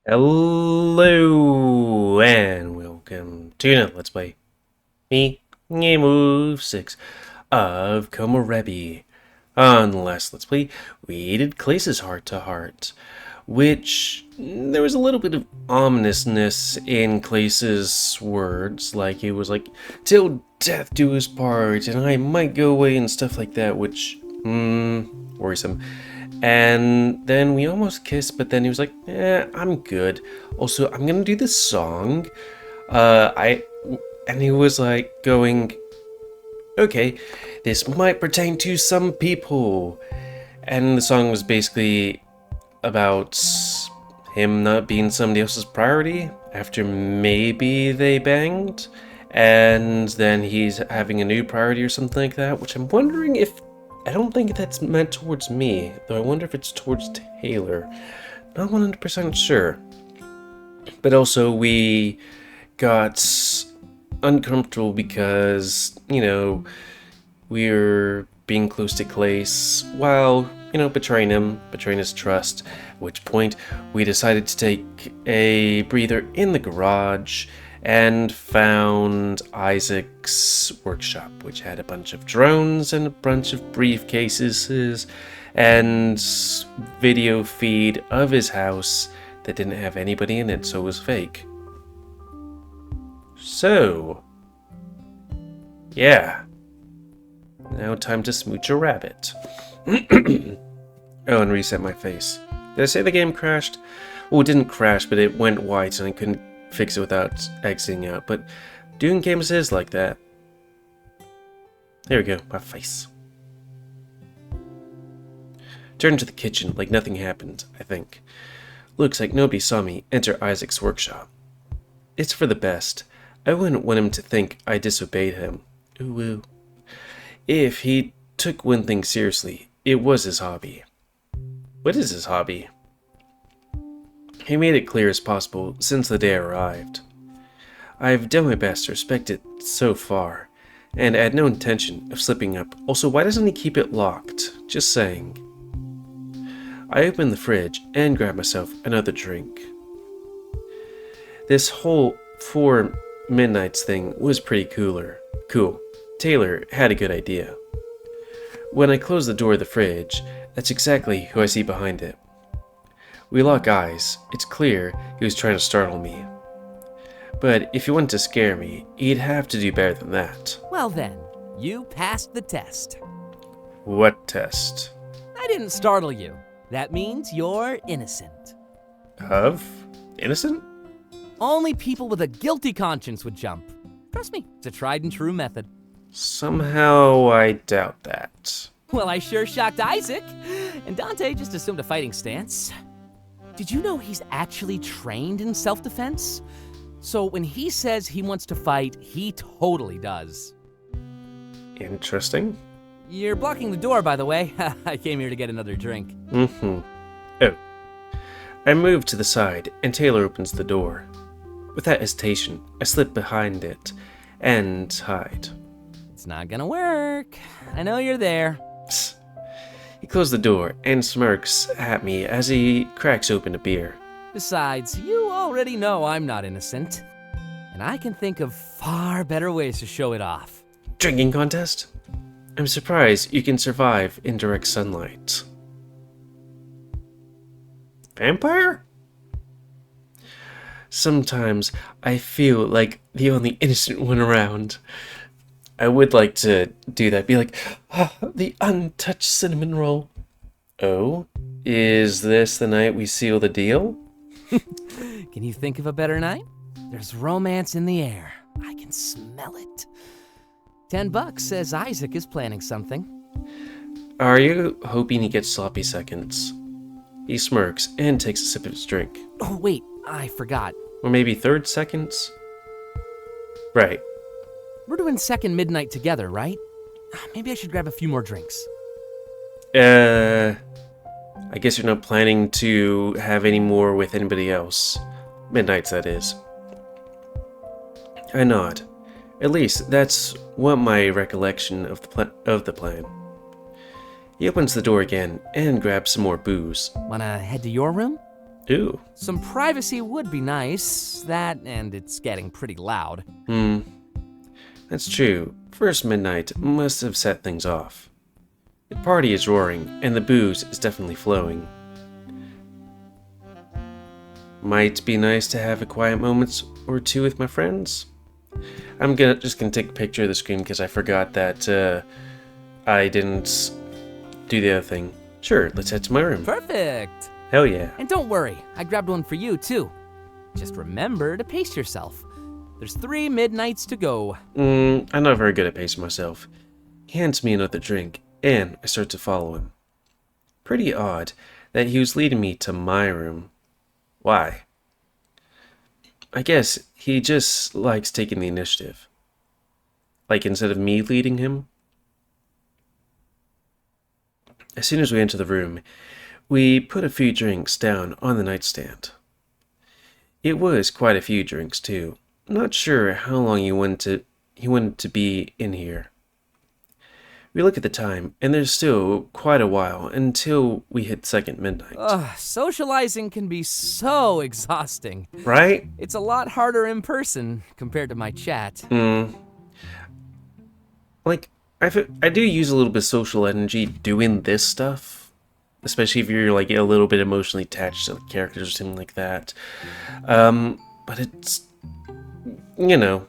Hello and welcome to another Let's Play. Me, GamerWolfSix of Komorebi. On the last Let's Play, we did Clace's Heart to Heart, which there was a little bit of ominousness in Clace's words, like it was like, till death do us part, and I might go away and stuff like that, which, worrisome. And then we almost kissed, but then he was like, I'm good. Also, I'm gonna do this song. And he was like going, okay, this might pertain to some people. And the song was basically about him not being somebody else's priority after maybe they banged. And then he's having a new priority or something like that, which I'm wondering if I don't think that's meant towards me, though I wonder if it's towards Taylor. Not 100% sure. But also we got uncomfortable because, we're being close to Clace while, betraying him, betraying his trust, at which point we decided to take a breather in the garage and found Isaac's workshop, which had a bunch of drones and a bunch of briefcases and video feed of his house that didn't have anybody in it, so it was fake. So, yeah. Now time to smooch a rabbit. Oh, and reset my face. Did I say the game crashed? Well, it didn't crash, but it went white and I couldn't fix it without exiting out, but doing games is like that. There we go, my face. Turn to the kitchen like nothing happened, I think. Looks like nobody saw me enter Isaac's workshop. It's for the best. I wouldn't want him to think I disobeyed him. Ooh. If he took one thing seriously, it was his hobby. What is his hobby? He made it clear as possible since the day I arrived. I've done my best to respect it so far, and I had no intention of slipping up. Also, why doesn't he keep it locked? Just saying. I opened the fridge and grabbed myself another drink. This whole 4 midnights thing was pretty cool. Taylor had a good idea. When I closed the door of the fridge, that's exactly who I see behind it. We lock eyes. It's clear he was trying to startle me. But if he wanted to scare me, he'd have to do better than that. Well then, you passed the test. What test? I didn't startle you. That means you're innocent. Of? Innocent? Only people with a guilty conscience would jump. Trust me, it's a tried and true method. Somehow I doubt that. Well, I sure shocked Isaac. And Dante just assumed a fighting stance. Did you know he's actually trained in self-defense? So when he says he wants to fight, he totally does. Interesting. You're blocking the door, by the way. I came here to get another drink. Oh. I move to the side, and Taylor opens the door. Without hesitation, I slip behind it and hide. It's not gonna work. I know you're there. Psst. He closed the door and smirks at me as he cracks open a beer. Besides, you already know I'm not innocent. And I can think of far better ways to show it off. Drinking contest? I'm surprised you can survive in direct sunlight. Vampire? Sometimes I feel like the only innocent one around. I would like to do that, be like, the untouched cinnamon roll. Oh, is this the night we seal the deal? Can you think of a better night? There's romance in the air. I can smell it. $10 says Isaac is planning something. Are you hoping he gets sloppy seconds? He smirks and takes a sip of his drink. Oh, wait, I forgot. Or maybe third seconds? Right. We're doing second midnight together, right? Maybe I should grab a few more drinks. I guess you're not planning to have any more with anybody else. Midnights, that is. I nod. At least, that's what my recollection of the plan. He opens the door again and grabs some more booze. Wanna head to your room? Ooh. Some privacy would be nice. That, and it's getting pretty loud. That's true. First midnight must have set things off. The party is roaring, and the booze is definitely flowing. Might be nice to have a quiet moment or two with my friends. I'm just gonna take a picture of the screen because I forgot that I didn't do the other thing. Sure, let's head to my room. Perfect. Hell yeah. And don't worry, I grabbed one for you too. Just remember to pace yourself. There's 3 midnights to go. I'm not very good at pacing myself. He hands me another drink, and I start to follow him. Pretty odd that he was leading me to my room. Why? I guess he just likes taking the initiative. Like, instead of me leading him. As soon as we enter the room, we put a few drinks down on the nightstand. It was quite a few drinks, too. Not sure how long he wanted to be in here. We look at the time, and there's still quite a while until we hit second midnight. Socializing can be so exhausting. Right? It's a lot harder in person compared to my chat. Like, I do use a little bit of social energy doing this stuff. Especially if you're, like, a little bit emotionally attached to the characters or something like that. But it's, you know,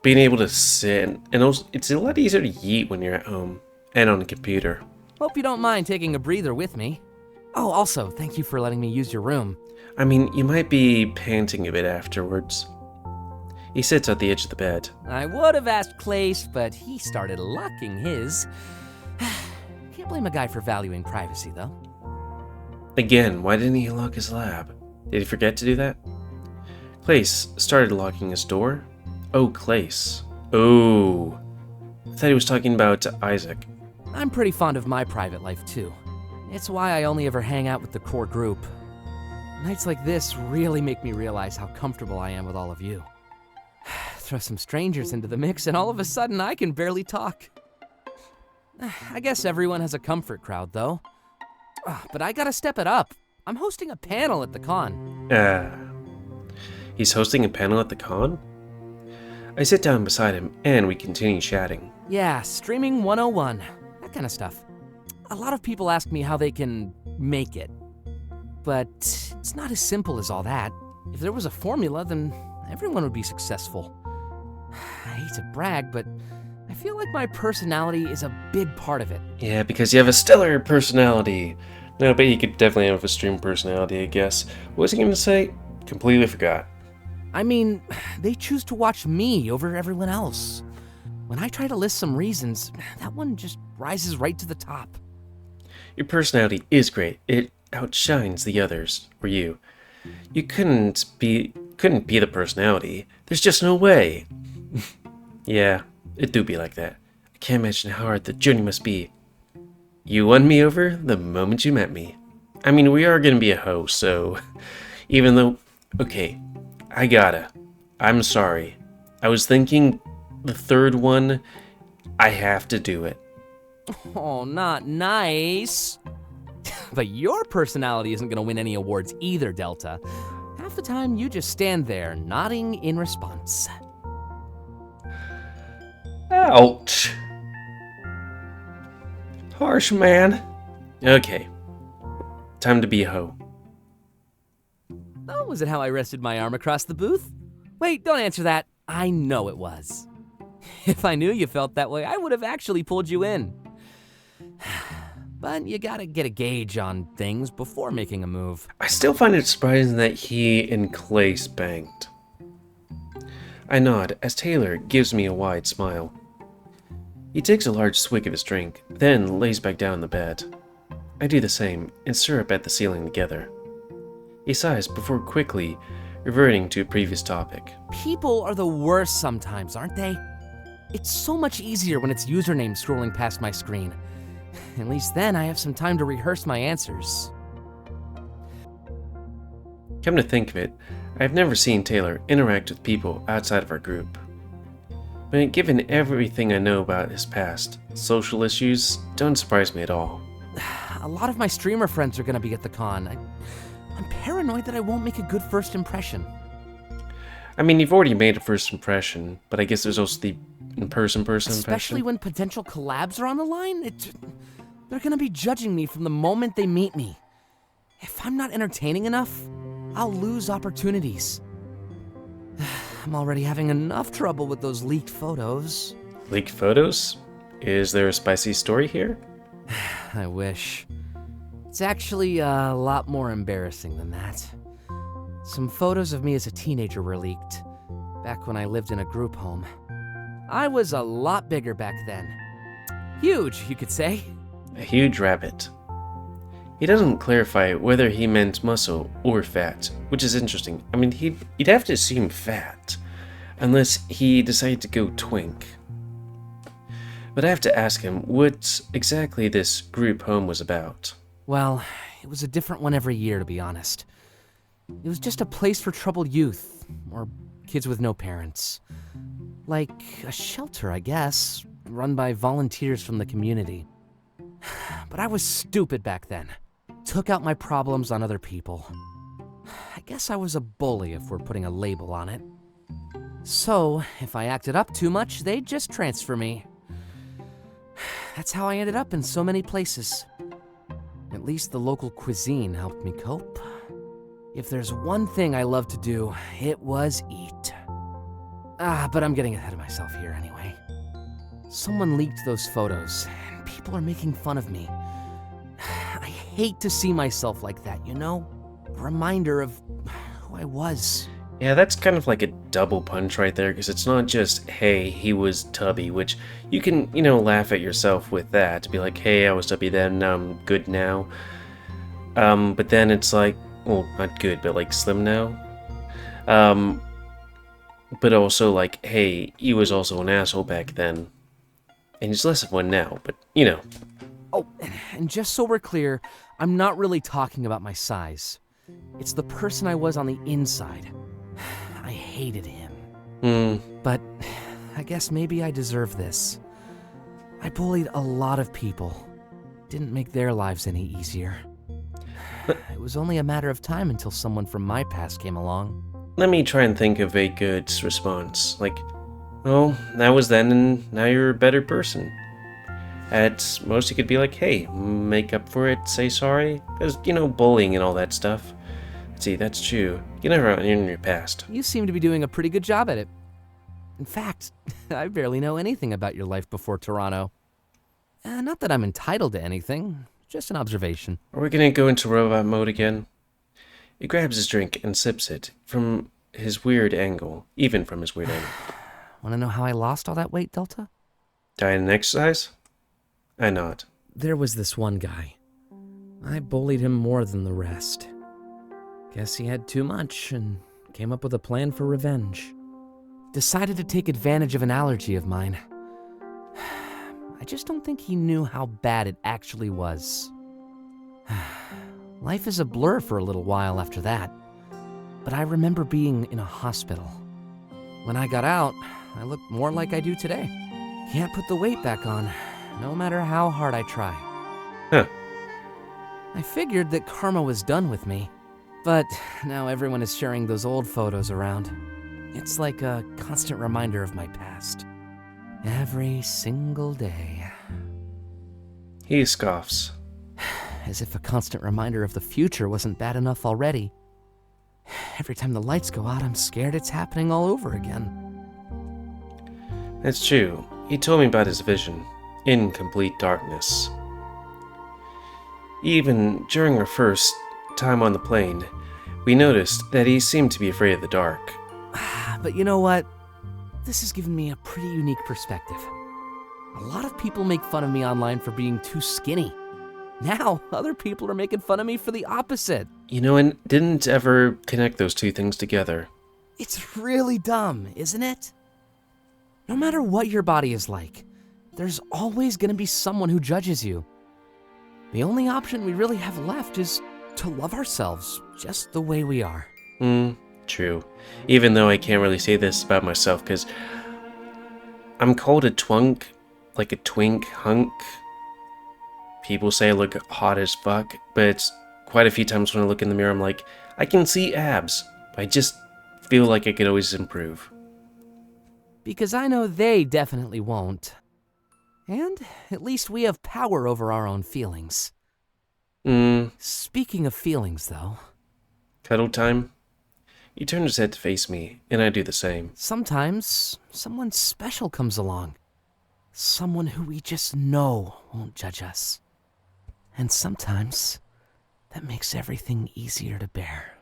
being able to sit, and also, it's a lot easier to yeet when you're at home and on a computer. Hope you don't mind taking a breather with me. Oh, also, thank you for letting me use your room. I mean, you might be panting a bit afterwards. He sits at the edge of the bed. I would have asked Clace, but he started locking his. Can't blame a guy for valuing privacy, though. Again, why didn't he lock his lab? Did he forget to do that? Clace started locking his door. Oh, Clace. Oh. I thought he was talking about Isaac. I'm pretty fond of my private life, too. It's why I only ever hang out with the core group. Nights like this really make me realize how comfortable I am with all of you. Throw some strangers into the mix and all of a sudden I can barely talk. I guess everyone has a comfort crowd, though. But I gotta step it up. I'm hosting a panel at the con. He's hosting a panel at the con? I sit down beside him, and we continue chatting. Yeah, streaming 101. That kind of stuff. A lot of people ask me how they can make it. But it's not as simple as all that. If there was a formula, then everyone would be successful. I hate to brag, but I feel like my personality is a big part of it. Yeah, because you have a stellar personality. No, but you could definitely have a stream personality, I guess. What was he going to say? Completely forgot. I mean, they choose to watch me over everyone else. When I try to list some reasons, that one just rises right to the top. Your personality is great. It outshines the others, or you. You couldn't be the personality. There's just no way. Yeah, it do be like that. I can't imagine how hard the journey must be. You won me over the moment you met me. I mean, we are gonna be a hoe, so even though, okay, I'm sorry. I was thinking the third one, I have to do it. Oh, not nice. But your personality isn't gonna win any awards either, Delta. Half the time you just stand there, nodding in response. Ouch. Harsh, man. Okay. Time to be a hoe. Oh, was it how I rested my arm across the booth? Wait, don't answer that. I know it was. If I knew you felt that way, I would have actually pulled you in. But you gotta get a gauge on things before making a move. I still find it surprising that he and Clace banged. I nod as Taylor gives me a wide smile. He takes a large swig of his drink, then lays back down on the bed. I do the same and stare up at the ceiling together. He sighs before quickly reverting to a previous topic. People are the worst sometimes, aren't they? It's so much easier when it's usernames scrolling past my screen. At least then I have some time to rehearse my answers. Come to think of it, I've never seen Taylor interact with people outside of our group. But given everything I know about his past, social issues don't surprise me at all. A lot of my streamer friends are gonna be at the con. I'm paranoid that I won't make a good first impression. I mean, you've already made a first impression, but I guess there's also the in-person impression. Especially when potential collabs are on the line, they're gonna be judging me from the moment they meet me. If I'm not entertaining enough, I'll lose opportunities. I'm already having enough trouble with those leaked photos. Leaked photos? Is there a spicy story here? I wish. It's actually a lot more embarrassing than that. Some photos of me as a teenager were leaked, back when I lived in a group home. I was a lot bigger back then. Huge, you could say. A huge rabbit. He doesn't clarify whether he meant muscle or fat, which is interesting. I mean, he'd have to assume fat, unless he decided to go twink. But I have to ask him what exactly this group home was about. Well, it was a different one every year, to be honest. It was just a place for troubled youth, or kids with no parents. Like a shelter, I guess, run by volunteers from the community. But I was stupid back then. Took out my problems on other people. I guess I was a bully if we're putting a label on it. So, if I acted up too much, they'd just transfer me. That's how I ended up in so many places. At least the local cuisine helped me cope. If there's one thing I loved to do, it was eat. But I'm getting ahead of myself here anyway. Someone leaked those photos, and people are making fun of me. I hate to see myself like that, you know? A reminder of who I was. Yeah, that's kind of like a double punch right there, because it's not just, hey, he was tubby, which you can, laugh at yourself with that, to be like, hey, I was tubby then, now I'm good now. But then it's like, well, not good, but like slim now. But also like, hey, he was also an asshole back then. And he's less of one now, but, Oh, and just so we're clear, I'm not really talking about my size. It's the person I was on the inside. I hated him. But I guess maybe I deserve this. I bullied a lot of people. Didn't make their lives any easier. It was only a matter of time until someone from my past came along. Let me try and think of a good response. Like, well, that was then, and now you're a better person. At most, you could be like, hey, make up for it, say sorry. Because, bullying and all that stuff. See, that's true. You never in your past. You seem to be doing a pretty good job at it. In fact, I barely know anything about your life before Toronto. Not that I'm entitled to anything, just an observation. Are we gonna go into robot mode again? He grabs his drink and sips it from his weird angle, even from his weird angle. Want to know how I lost all that weight, Delta? Diet and exercise? I nod. There was this one guy. I bullied him more than the rest. Guess he had too much and came up with a plan for revenge. Decided to take advantage of an allergy of mine. I just don't think he knew how bad it actually was. Life is a blur for a little while after that. But I remember being in a hospital. When I got out, I looked more like I do today. Can't put the weight back on, no matter how hard I try. Huh. I figured that karma was done with me. But now everyone is sharing those old photos around. It's like a constant reminder of my past. Every single day. He scoffs. As if a constant reminder of the future wasn't bad enough already. Every time the lights go out, I'm scared it's happening all over again. That's true. He told me about his vision. In complete darkness. Even during our first time on the plane, we noticed that he seemed to be afraid of the dark. But you know what? This has given me a pretty unique perspective. A lot of people make fun of me online for being too skinny. Now, other people are making fun of me for the opposite. And didn't ever connect those two things together. It's really dumb, isn't it? No matter what your body is like, there's always going to be someone who judges you. The only option we really have left is to love ourselves just the way we are. True. Even though I can't really say this about myself, because I'm called a twunk, like a twink hunk. People say I look hot as fuck, but quite a few times when I look in the mirror, I'm like, I can see abs. I just feel like I could always improve. Because I know they definitely won't. And at least we have power over our own feelings. Speaking of feelings, though. Cuddle time? He turned his head to face me, and I do the same. Sometimes someone special comes along. Someone who we just know won't judge us. And sometimes that makes everything easier to bear.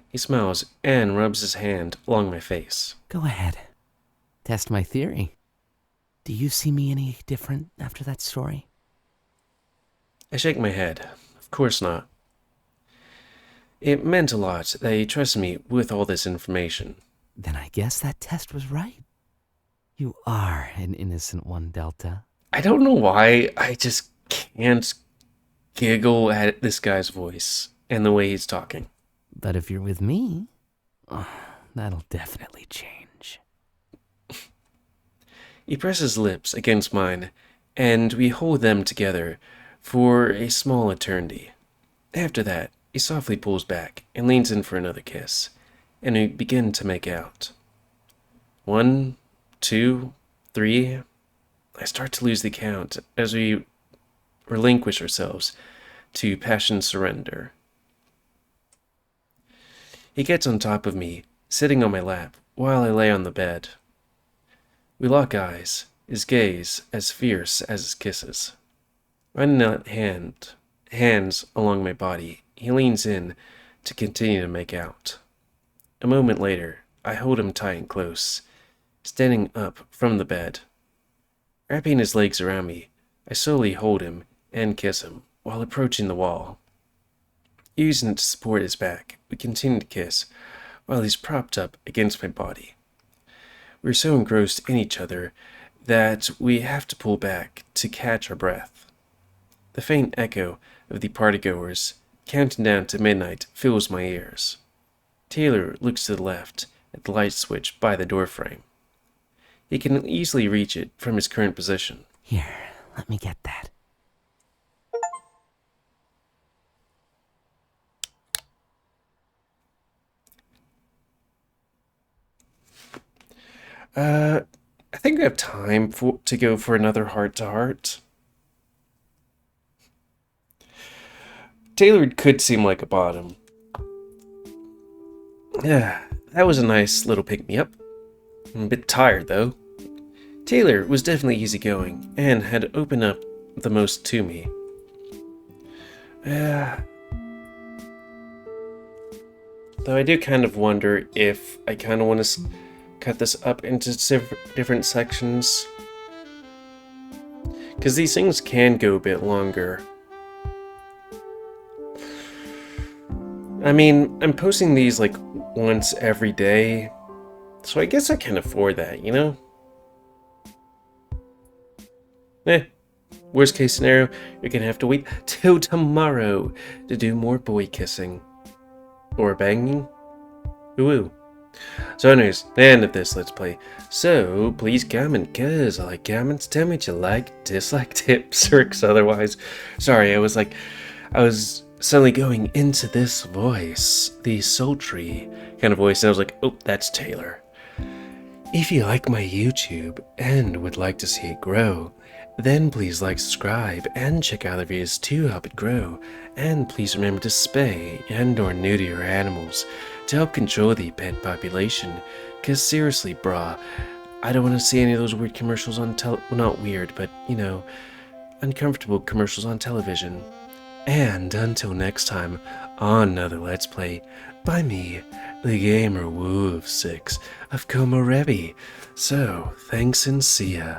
He smiles and rubs his hand along my face. Go ahead. Test my theory. Do you see me any different after that story? I shake my head. Of course not. It meant a lot that he trusted me with all this information. Then I guess that test was right. You are an innocent one, Delta. I don't know why, I just can't giggle at this guy's voice and the way he's talking. But if you're with me, that'll definitely change. He presses lips against mine, and we hold them together for a small eternity. After that, he softly pulls back and leans in for another kiss, and we begin to make out. 1, 2, 3. I start to lose the count as we relinquish ourselves to passion surrender. He gets on top of me, sitting on my lap, while I lay on the bed. We lock eyes, his gaze as fierce as his kisses. Running out hands along my body, he leans in to continue to make out. A moment later, I hold him tight and close, standing up from the bed. Wrapping his legs around me, I slowly hold him and kiss him while approaching the wall. Using it to support his back, we continue to kiss while he's propped up against my body. We're so engrossed in each other that we have to pull back to catch our breath. The faint echo of the partygoers counting down to midnight fills my ears. Taylor looks to the left at the light switch by the doorframe. He can easily reach it from his current position. Here, let me get that. I think we have time to go for another heart-to-heart. Taylor could seem like a bottom. Yeah, that was a nice little pick-me-up. I'm a bit tired, though. Taylor was definitely easygoing and had opened up the most to me. Though I do kind of wonder if I kind of want to cut this up into different sections. Because these things can go a bit longer. I mean, I'm posting these like once every day, so I guess I can afford that, you know? Worst case scenario, you're gonna have to wait till tomorrow to do more boy kissing. Or banging. Woo-woo. So anyways, the end of this Let's Play. So, please comment, cause I like comments. Tell me what you like, dislike, tips, or otherwise. Sorry, I was suddenly going into this voice, the sultry kind of voice, and I was like, oh, that's Taylor. If you like my YouTube and would like to see it grow, then please like, subscribe, and check out other videos to help it grow. And please remember to spay and or neuter your animals to help control the pet population. Cause seriously, brah, I don't want to see any of those weird commercials on well, not weird, but, you know, uncomfortable commercials on television. And until next time, on another Let's Play by me, the GamerWolfSix of Komorebi. So, thanks and see ya.